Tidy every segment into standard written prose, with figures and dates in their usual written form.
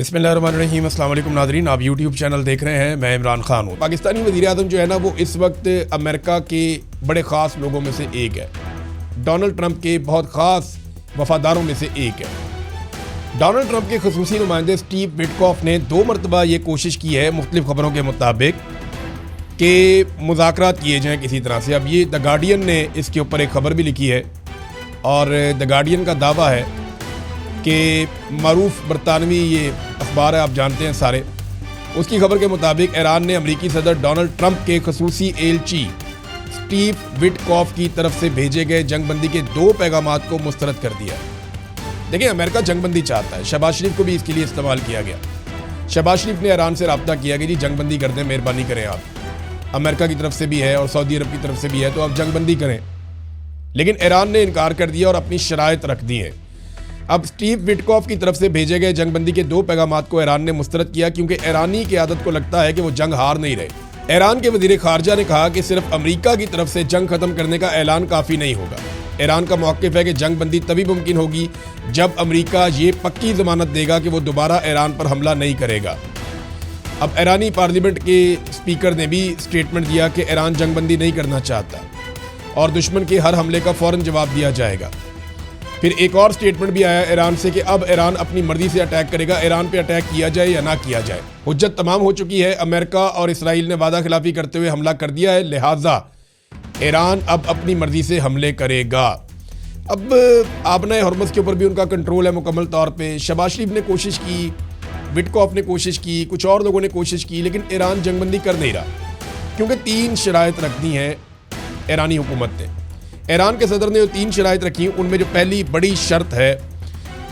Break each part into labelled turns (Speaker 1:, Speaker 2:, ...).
Speaker 1: बिस्मिल्लाहिर्रहमानिर्रहीम। अस्सलाम वालेकुम नाज़रीन, आप यूट्यूब चैनल देख रहे हैं। मैं इमरान खान हूँ। पाकिस्तानी वज़ीर आज़म जो है ना, वो इस वक्त अमेरिका के बड़े ख़ास लोगों में से एक है। डोनाल्ड ट्रंप के बहुत ख़ास वफ़ादारों में से एक है। डोनाल्ड ट्रंप के ख़ुसूसी नुमाइंदे स्टीव विटकॉफ ने 2 मरतबा ये कोशिश की है मुख्तलिफ़ ख़बरों के मुताबिक कि मुज़ाकरात किए जाएँ किसी तरह से। अब ये द गार्डियन ने इसके ऊपर एक ख़बर भी लिखी है और द गार्डियन का दावा है कि मरूफ बरतानवी ये अखबार है, आप जानते हैं सारे, उसकी खबर के मुताबिक ईरान ने अमरीकी सदर डोनाल्ड ट्रंप के खसूसी एलची स्टीव विटकॉफ की तरफ से भेजे गए जंगबंदी के 2 पैगामात को मुस्तरद कर दिया। देखिए, अमेरिका जंगबंदी चाहता है। शहबाज शरीफ को भी इसके लिए इस्तेमाल किया गया। शहबाज शरीफ ने ईरान से रब्ता किया कि जी जंगबंदी कर दें, मेहरबानी करें आप। अमेरिका की तरफ से भी है और सऊदी अरब की तरफ से भी है, तो आप जंगबंदी करें। लेकिन ईरान ने इनकार कर दिया और अपनी शराइत रख दी है। अब स्टीव विटकॉफ की तरफ से भेजे गए जंगबंदी के 2 पैगामात को ईरान ने मुस्तरद किया क्योंकि ईरानी की आदत को लगता है कि वो जंग हार नहीं रहे। ईरान के वज़ीर ख़ारजा ने कहा कि सिर्फ अमेरिका की तरफ से जंग खत्म करने का ऐलान काफ़ी नहीं होगा। ईरान का मौक़िफ़ है कि जंगबंदी तभी मुमकिन होगी जब अमेरिका ये पक्की ज़मानत देगा कि वो दोबारा ईरान पर हमला नहीं करेगा। अब ईरानी पार्लियामेंट के स्पीकर ने भी स्टेटमेंट दिया कि ईरान जंगबंदी नहीं करना चाहता और दुश्मन के हर हमले का फ़ौरन जवाब दिया जाएगा। फिर एक और स्टेटमेंट भी आया ईरान से कि अब ईरान अपनी मर्जी से अटैक करेगा, ईरान पे अटैक किया जाए या ना किया जाए। हुज्जत तमाम हो चुकी है। अमेरिका और इसराइल ने वादा खिलाफी करते हुए हमला कर दिया है, लिहाजा ईरान अब अपनी मर्जी से हमले करेगा। अब आबनाए हरमुज़ के ऊपर भी उनका कंट्रोल है मुकम्मल तौर पे। शहबाज शरीफ ने कोशिश की, विटकॉफ ने कोशिश की, कुछ और लोगों ने कोशिश की, लेकिन ईरान जंगबंदी कर नहीं रहा क्योंकि 3 शराइत रख दी हैं ईरानी हुकूमत ने। ईरान के सदर ने जो 3 शराइत रखी, उनमें जो पहली बड़ी शर्त है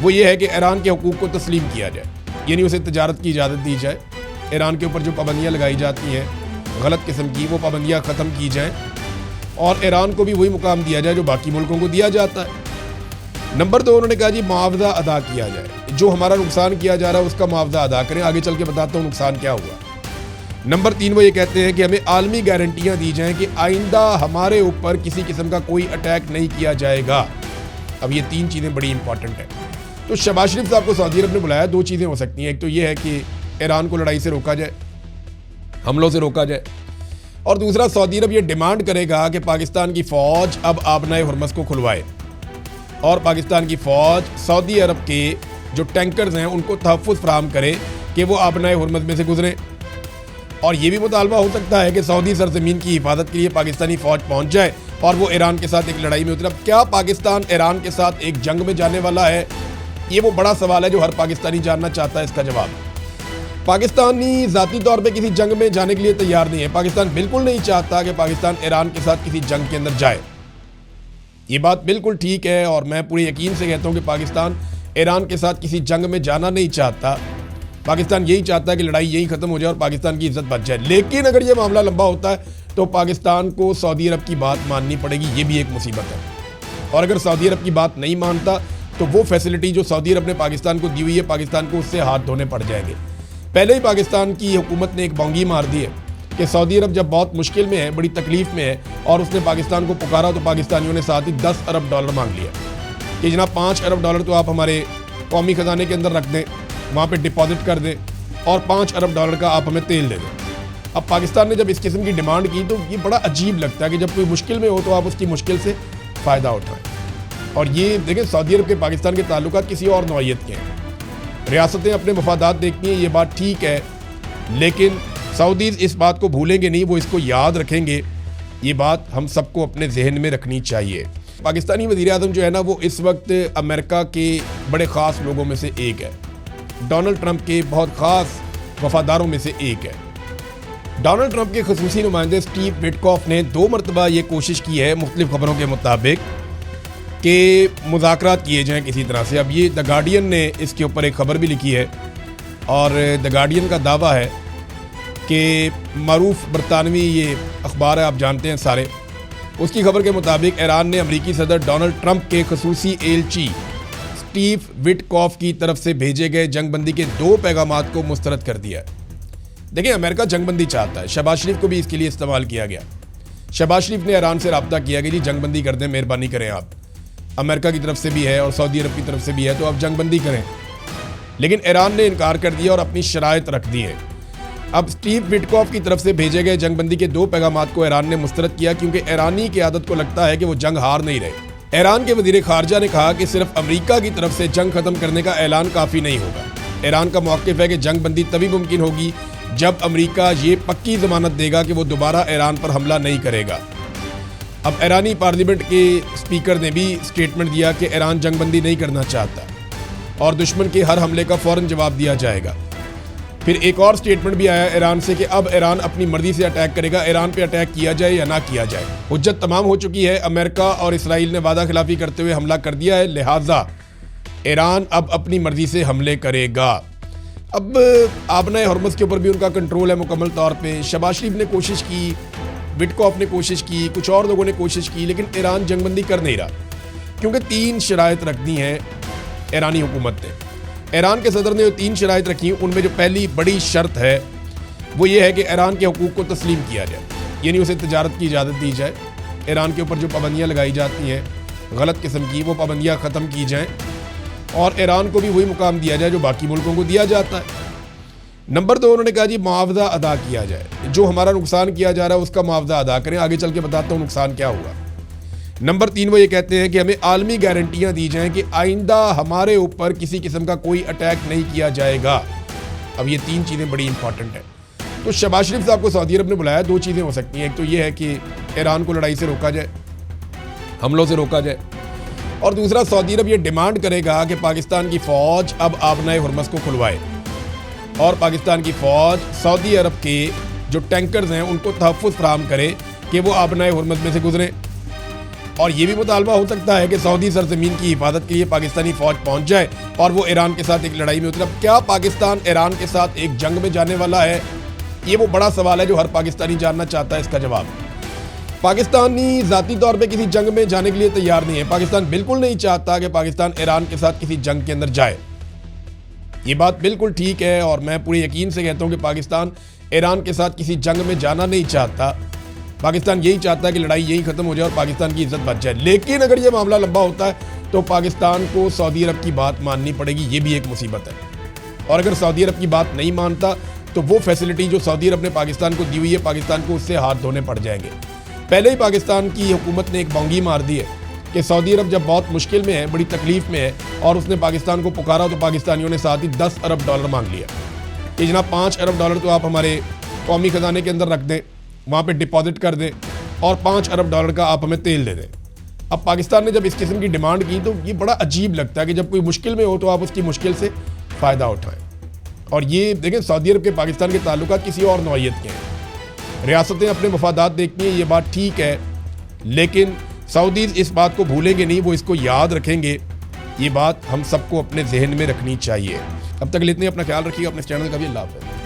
Speaker 1: वो ये है कि ईरान के हुकूक को तस्लीम किया जाए, यानी उसे तजारत की इजाज़त दी जाए। ईरान के ऊपर जो पाबंदियाँ लगाई जाती हैं गलत किस्म की, वो पाबंदियाँ ख़त्म की जाएँ और ईरान को भी वही मुकाम दिया जाए जो बाकी मुल्कों को दिया जाता है। नंबर 2, उन्होंने कहा जी मुआवजा अदा किया जाए, जो हमारा नुकसान किया जा रहा है उसका मुआवजा अदा करें। आगे चल के बताता हूँ नुकसान क्या हुआ। नंबर 3, वो ये कहते हैं कि हमें आलमी गारंटियाँ दी जाएं कि आइंदा हमारे ऊपर किसी किस्म का कोई अटैक नहीं किया जाएगा। अब ये 3 चीज़ें बड़ी इंपॉर्टेंट हैं। तो शहबाज शरीफ साहब को सऊदी अरब ने बुलाया। 2 चीज़ें हो सकती हैं, एक तो ये है कि ईरान को लड़ाई से रोका जाए, हमलों से रोका जाए, और दूसरा सऊदी अरब ये डिमांड करेगा कि पाकिस्तान की फ़ौज अब आबनाए हरमुज़ को खुलवाए और पाकिस्तान की फ़ौज सऊदी अरब के जो टैंकर्स हैं उनको तहफ़्फ़ुज़ फराहम करे कि वो आबनाए हरमुज़ में से गुजरें। और ये भी मुतालबा हो सकता है कि सऊदी सरजमीन की हिफाजत के लिए पाकिस्तानी फ़ौज पहुंच जाए और वो ईरान के साथ एक लड़ाई में उतरे। अब क्या पाकिस्तान ईरान के साथ एक जंग में जाने वाला है? ये वो बड़ा सवाल है जो हर पाकिस्तानी जानना चाहता है। इसका जवाब, पाकिस्तानी ज़ाती तौर पे किसी जंग में जाने के लिए तैयार नहीं है। पाकिस्तान बिल्कुल नहीं चाहता कि पाकिस्तान ईरान के साथ किसी जंग के अंदर जाए। ये बात बिल्कुल ठीक है और मैं पूरे यकीन से कहता हूँ कि पाकिस्तान ईरान के साथ किसी जंग में जाना नहीं चाहता। पाकिस्तान यही चाहता है कि लड़ाई यही ख़त्म हो जाए और पाकिस्तान की इज़्ज़त बच जाए। लेकिन अगर ये मामला लंबा होता है तो पाकिस्तान को सऊदी अरब की बात माननी पड़ेगी। ये भी एक मुसीबत है। और अगर सऊदी अरब की बात नहीं मानता तो वो फैसिलिटी जो सऊदी अरब ने पाकिस्तान को दी हुई है, पाकिस्तान को उससे हाथ धोने पड़ जाएंगे। पहले ही पाकिस्तान की हुकूमत ने एक बोंगी मार दी है कि सऊदी अरब जब बहुत मुश्किल में है, बड़ी तकलीफ़ में है और उसने पाकिस्तान को पुकारा तो पाकिस्तानियों ने साथ ही 10 अरब डॉलर मांग लिया कि जनाब 5 अरब डॉलर तो आप हमारे कौमी ख़जाने के अंदर रख दें, वहाँ पे डिपॉजिट कर दें और 5 अरब डॉलर का आप हमें तेल दे दें। अब पाकिस्तान ने जब इस किस्म की डिमांड की तो ये बड़ा अजीब लगता है कि जब कोई मुश्किल में हो तो आप उसकी मुश्किल से फ़ायदा उठाएं। और ये देखें, सऊदी अरब के पाकिस्तान के ताल्लुकात किसी और नौइयत के हैं। रियासतें अपने मफादात देखती हैं, ये बात ठीक है, लेकिन सऊदीज़ इस बात को भूलेंगे नहीं, वो इसको याद रखेंगे। ये बात हम सबको अपने जहन में रखनी चाहिए। पाकिस्तानी वज़ीर आज़म जो है ना, वो इस वक्त अमेरिका के बड़े ख़ास लोगों में से एक है। डोनाल्ड ट्रंप के बहुत ख़ास वफ़ादारों में से एक है। डोनाल्ड ट्रंप के ख़ुसूसी नुमाइंदे स्टीव विटकॉफ ने 2 मरतबा ये कोशिश की है मुख्तलिफ़ ख़बरों के मुताबिक कि मुज़ाकरात किए जाएँ किसी तरह से। अब ये द गार्डियन ने इसके ऊपर एक ख़बर भी लिखी है और द गार्डियन का दावा है कि मरूफ बरतानवी ये अखबार है, आप जानते हैं सारे, उसकी खबर के मुताबिक ईरान ने अमरीकी सदर डोनाल्ड ट्रंप के खसूसी एलची स्टीव विटकॉफ की तरफ से भेजे गए जंगबंदी के 2 पैगामात को मुस्तरद कर दिया है। देखिए, अमेरिका जंगबंदी चाहता है। शहबाज शरीफ को भी इसके लिए इस्तेमाल किया गया। शहबाज शरीफ ने ईरान से रब्ता किया कि जी जंगबंदी कर दें, मेहरबानी करें आप। अमेरिका की तरफ से भी है और सऊदी अरब की तरफ से भी है, तो आप जंगबंदी करें। لیکن ایران نے انکار کر دیا اور اپنی شرائط رکھ دی ہیں۔ اب اسٹیو وٹکوف کی طرف سے بھیجے گئے جنگ بندی کے 2 پیغامات کو ایران نے مسترد کیا کیونکہ ایرانی قیادت کو لگتا ہے کہ وہ جنگ ہار نہیں رہے۔ ایران کے وزیر خارجہ نے کہا کہ صرف امریکہ کی طرف سے جنگ ختم کرنے کا اعلان کافی نہیں ہوگا۔ ایران کا موقف ہے کہ جنگ بندی تبھی ممکن ہوگی جب امریکہ یہ پکی ضمانت دے گا کہ وہ دوبارہ ایران پر حملہ نہیں کرے گا۔ اب ایرانی پارلیمنٹ کے اسپیکر نے بھی سٹیٹمنٹ دیا کہ ایران جنگ بندی نہیں کرنا چاہتا اور دشمن کے ہر حملے کا فوراً جواب دیا جائے گا۔ پھر ایک اور سٹیٹمنٹ بھی آیا ایران سے کہ اب ایران اپنی مرضی سے اٹیک کرے گا، ایران پہ اٹیک کیا جائے یا نہ کیا جائے۔ حجت تمام ہو چکی ہے، امریکہ اور اسرائیل نے وعدہ خلافی کرتے ہوئے حملہ کر دیا ہے، لہٰذا ایران اب اپنی مرضی سے حملے کرے گا۔ اب آبنہ ہرمز کے اوپر بھی ان کا کنٹرول ہے مکمل طور پہ۔ شہباز شریف نے کوشش کی، وٹکوف نے کوشش کی، کچھ اور لوگوں نے کوشش کی، لیکن ایران جنگ بندی کر نہیں رہا کیونکہ 3 شرائط رکھ دی ہیں ایرانی حکومت نے۔ ایران کے صدر نے جو 3 شرائط رکھی ہیں ان میں جو پہلی بڑی شرط ہے وہ یہ ہے کہ ایران کے حقوق کو تسلیم کیا جائے، یعنی اسے تجارت کی اجازت دی جائے۔ ایران کے اوپر جو پابندیاں لگائی جاتی ہیں غلط قسم کی، وہ پابندیاں ختم کی جائیں اور ایران کو بھی وہی مقام دیا جائے جو باقی ملکوں کو دیا جاتا ہے۔ نمبر 2 انہوں نے کہا جی معاوضہ ادا کیا جائے، جو ہمارا نقصان کیا جا رہا ہے اس کا معاوضہ ادا کریں، آگے چل کے بتاتا ہوں نقصان کیا ہوا۔ نمبر 3 وہ یہ کہتے ہیں کہ ہمیں عالمی گارنٹیاں دی جائیں کہ آئندہ ہمارے اوپر کسی قسم کا کوئی اٹیک نہیں کیا جائے گا۔ اب یہ 3 چیزیں بڑی امپورٹنٹ ہیں۔ تو شہباز شریف صاحب کو سعودی عرب نے بلایا، 2 چیزیں ہو سکتی ہیں، ایک تو یہ ہے کہ ایران کو لڑائی سے روکا جائے، حملوں سے روکا جائے، اور دوسرا سعودی عرب یہ ڈیمانڈ کرے گا کہ پاکستان کی فوج اب آبنہ ہرمز کو کھلوائے اور پاکستان کی فوج سعودی عرب کے جو ٹینکرز ہیں ان کو تحفظ فراہم کرے کہ وہ آبنہ ہرمز میں سے گزریں۔ اور یہ بھی مطالبہ ہو سکتا ہے کہ سعودی سرزمین کی حفاظت کے لیے پاکستانی فوج پہنچ جائے اور وہ ایران کے ساتھ ایک لڑائی میں اترے۔ کیا پاکستان ایران کے ساتھ ایک جنگ میں جانے والا ہے؟ یہ وہ بڑا سوال ہے جو ہر پاکستانی جاننا چاہتا ہے۔ اس کا جواب پاکستانی ذاتی طور پہ کسی جنگ میں جانے کے لیے تیار نہیں ہے۔ پاکستان بالکل نہیں چاہتا کہ پاکستان ایران کے ساتھ کسی جنگ کے اندر جائے، یہ بات بالکل ٹھیک ہے، اور میں پورے یقین سے کہتا ہوں کہ پاکستان ایران کے ساتھ کسی جنگ میں جانا نہیں چاہتا۔ پاکستان یہی چاہتا ہے کہ لڑائی یہی ختم ہو جائے اور پاکستان کی عزت بچ جائے۔ لیکن اگر یہ معاملہ لمبا ہوتا ہے تو پاکستان کو سعودی عرب کی بات ماننی پڑے گی، یہ بھی ایک مصیبت ہے۔ اور اگر سعودی عرب کی بات نہیں مانتا تو وہ فیسلٹی جو سعودی عرب نے پاکستان کو دی ہوئی ہے، پاکستان کو اس سے ہاتھ دھونے پڑ جائیں گے۔ پہلے ہی پاکستان کی حکومت نے ایک بونگی مار دی ہے کہ سعودی عرب جب بہت مشکل میں ہے، بڑی تکلیف میں ہے، اور اس نے پاکستان کو پکارا تو پاکستانیوں نے ساتھ ہی $10 ارب مانگ لیا کہ جناب $5 ارب تو آپ ہمارے قومی خزانے کے اندر رکھ دیں، وہاں پہ ڈپازٹ کر دیں، اور $5 ارب کا آپ ہمیں تیل دے دیں۔ اب پاکستان نے جب اس قسم کی ڈیمانڈ کی تو یہ بڑا عجیب لگتا ہے کہ جب کوئی مشکل میں ہو تو آپ اس کی مشکل سے فائدہ اٹھائیں۔ اور یہ دیکھیں سعودی عرب کے پاکستان کے تعلقات کسی اور نوعیت کے ہیں، ریاستیں اپنے مفادات دیکھتی ہیں، یہ بات ٹھیک ہے، لیکن سعودیز اس بات کو بھولیں گے نہیں، وہ اس کو یاد رکھیں گے۔ یہ بات ہم سب کو اپنے ذہن میں رکھنی چاہیے۔ اب تک لیتے ہیں، اپنا خیال رکھیے، اپنے چینل کا بھی اللہ حافظ۔